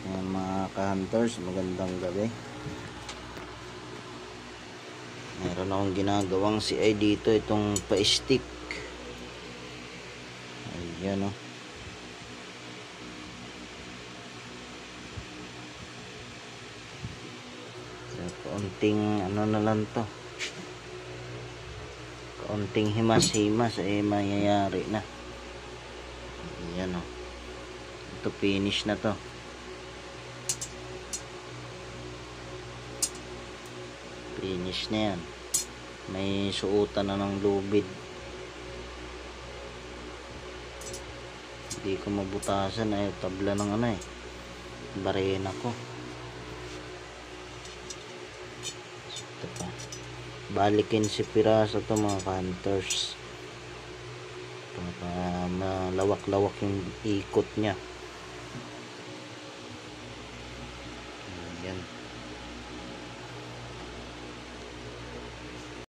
Ayan mga ka-hunters, magandang gabi. Meron akong ginagawang CI dito, itong pa-stick. Ayan o. So, kaunting ano na lang to. Kaunting himas-himas mayayari na. Ayan o. Ito finish na to. Finish na yan. May suotan na ng lubid. Hindi ko mabutasan. Ay tabla ng ano barena ko. Ito pa. Balikin si piraso to mga hunters. Para malawak-lawak yung ikot nya. Ayan.